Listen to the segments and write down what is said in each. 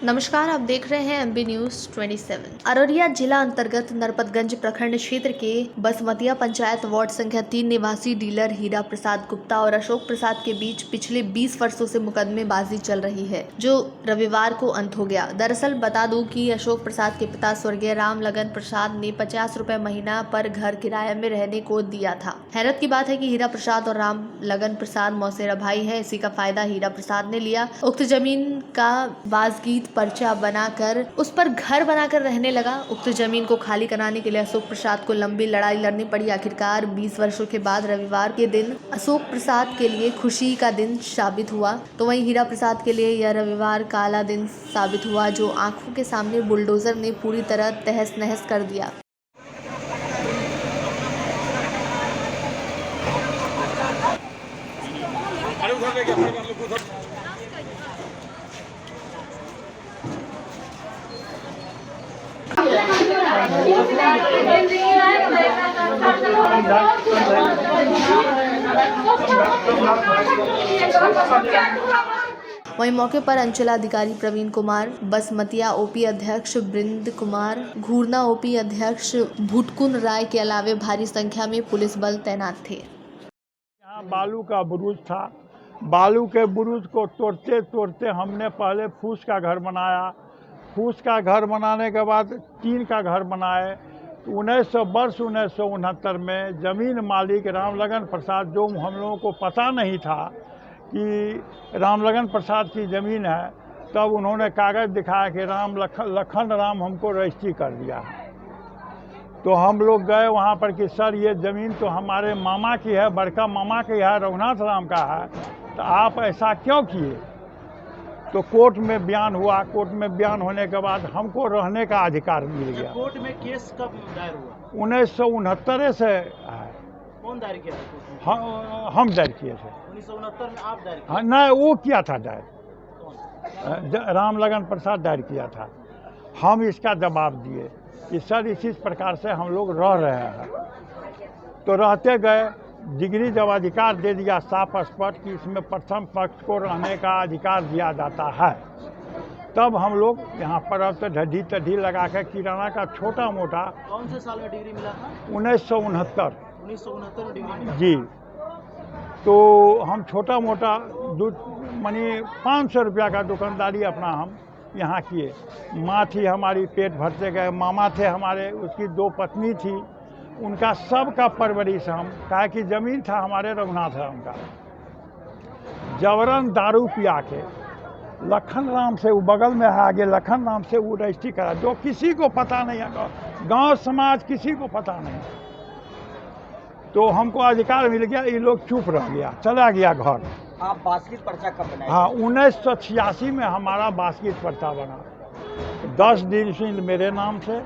नमस्कार, आप देख रहे हैं एमबी न्यूज 27। अररिया जिला अंतर्गत नरपतगंज प्रखंड क्षेत्र के बसमतिया पंचायत वार्ड संख्या 3 निवासी डीलर हीरा प्रसाद गुप्ता और अशोक प्रसाद के बीच पिछले 20 वर्षों से मुकदमेबाजी चल रही है, जो रविवार को अंत हो गया। दरअसल बता दूं कि अशोक प्रसाद के पिता स्वर्गीय राम लगन प्रसाद ने 50 रुपए महीना पर घर किराए में रहने को दिया था। हैरत की बात है कि हीरा प्रसाद और राम लगन प्रसाद मौसेरा भाई है। इसी का फायदा हीरा प्रसाद ने लिया। उक्त जमीन का वाजगीत पर्चा बनाकर उस पर घर बनाकर रहने लगा। उक्त जमीन को खाली कराने के लिए अशोक प्रसाद को लंबी लड़ाई लड़नी पड़ी। आखिरकार 20 वर्षों के बाद रविवार के दिन अशोक प्रसाद के लिए खुशी का दिन साबित हुआ, तो वहीं हीरा प्रसाद के लिए यह रविवार काला दिन साबित हुआ, जो आंखों के सामने बुलडोजर ने पूरी तरह तहस नहस कर दिया। वहीं मौके पर अंचलाधिकारी प्रवीण कुमार, बसमतिया ओपी अध्यक्ष बृंद कुमार, घूरना ओपी अध्यक्ष भुटकुन राय के अलावे भारी संख्या में पुलिस बल तैनात थे। यहाँ बालू का बुरुज था। बालू के बुरुज को तोड़ते तोड़ते हमने पहले फूस का घर बनाया। फूस का घर बनाने के बाद टीन का घर बनाए। 1969 में ज़मीन मालिक राम लगन प्रसाद, जो हम लोगों को पता नहीं था कि राम लगन प्रसाद की ज़मीन है, तब उन्होंने कागज़ दिखाया कि लखन राम हमको रजिस्ट्री कर दिया है। तो हम लोग गए वहाँ पर कि सर ये ज़मीन तो हमारे मामा की है, बड़का मामा की है, रघुनाथ राम का है, तो आप ऐसा क्यों किए? तो कोर्ट में बयान हुआ। कोर्ट में बयान होने के बाद हमको रहने का अधिकार मिल गया। कोर्ट में केस कब दायर हुआ? 1969 से है। कौन दायर किया था? हम दायर किए थे। 1969 में आप दायर किए? हाँ, नहीं, वो किया था दायर, राम लगन प्रसाद दायर किया था। हम इसका जवाब दिए कि सर इसी प्रकार से हम लोग रह रहे हैं। तो रहते गए, डिग्री जब अधिकार दे दिया साफ स्पष्ट कि इसमें प्रथम पक्ष को रहने का अधिकार दिया जाता है, तब हम लोग यहाँ पर अब तो ढड्ढी तड्ढी लगा के किराना का छोटा मोटा। कौन से साल में डिग्री मिला था? 1969 में डिग्री मिला जी। तो हम छोटा मोटा मानी 500 रुपया का दुकानदारी अपना हम यहाँ किए। माँ थी हमारी, पेट भरते गए। मामा थे हमारे, उसकी 2 पत्नी थी, उनका सबका परवरिश हम, कहा कि ज़मीन था हमारे रघुनाथ राम का। जबरन दारू पिया के लखन राम से, वो बगल में है आगे, लखन राम से वो रजिस्ट्री करा, जो किसी को पता नहीं है, गांव समाज किसी को पता नहीं। तो हमको अधिकार मिल गया, ये लोग चुप रह गया, चला गया घर। आप बास्केट पर्चा कब बनाए? हाँ, 1986 में हमारा बास्केट पर्चा बना। 10 डिसमिल मेरे नाम से,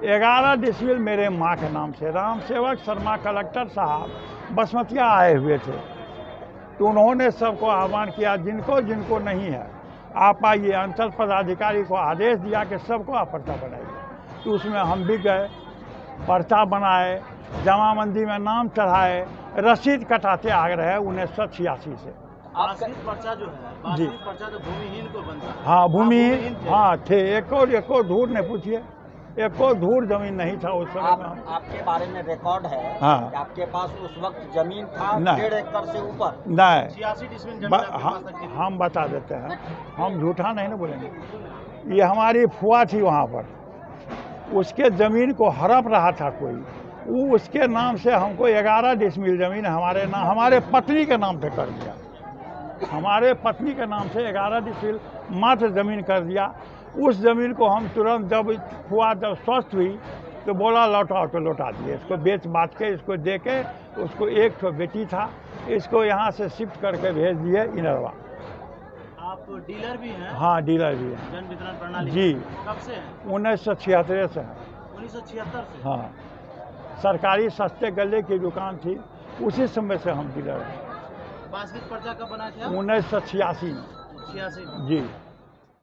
11 डिसमिल मेरे माँ के नाम से। राम सेवक शर्मा कलेक्टर साहब बसमतिया आए हुए थे, तो उन्होंने सबको आह्वान किया, जिनको जिनको नहीं है आप आइए। अंचल पदाधिकारी को आदेश दिया कि सबको आप पर्चा बनाइए। तो उसमें हम भी गए, पर्चा बनाए, जमाबंदी में नाम चढ़ाए, रसीद कटाते आ रहे 1986 से। बास्केट पर्चा जो है, जी, बास्केट पर्चा तो भूमिहीन को बनता है। हाँ, भूमिहीन हाँ थे। एको धूर नहीं पूछिए, एको धूर जमीन नहीं था उस समय में। आपके बारे में रिकॉर्ड है हाँ, कि आपके पास उस वक्त जमीन था 1.5 एकड़ से ऊपर। नहीं, 86 डिसमिल जमीन हम बता देते हैं, हम झूठा नहीं ना बोलेंगे। ये हमारी फुआ थी वहाँ पर, उसके ज़मीन को हड़प रहा था कोई, वो उसके नाम से हमको 11 डिसमिल ज़मीन हमारे पत्नी के नाम पे कर दिया। हमारे पत्नी के नाम से 11 डिसमिल मात्र ज़मीन कर दिया। उस ज़मीन को हम तुरंत जब स्वस्थ हुई तो बोला लौटाओ, तो लौटा दिए। इसको बेच बाच के, इसको दे के, उसको एक तो बेटी था, इसको यहाँ से शिफ्ट करके भेज दिए इनरवा। आप डीलर भी हैं? हाँ, डीलर भी हैं। जन वितरण प्रणाली जी। कब से हैं? 1976 से है। 1976 से? हाँ, सरकारी सस्ते गले की दुकान थी, उसी समय से हम डीलर हैं। बास्केट पर्चा कब बना था? 1986 86 जी।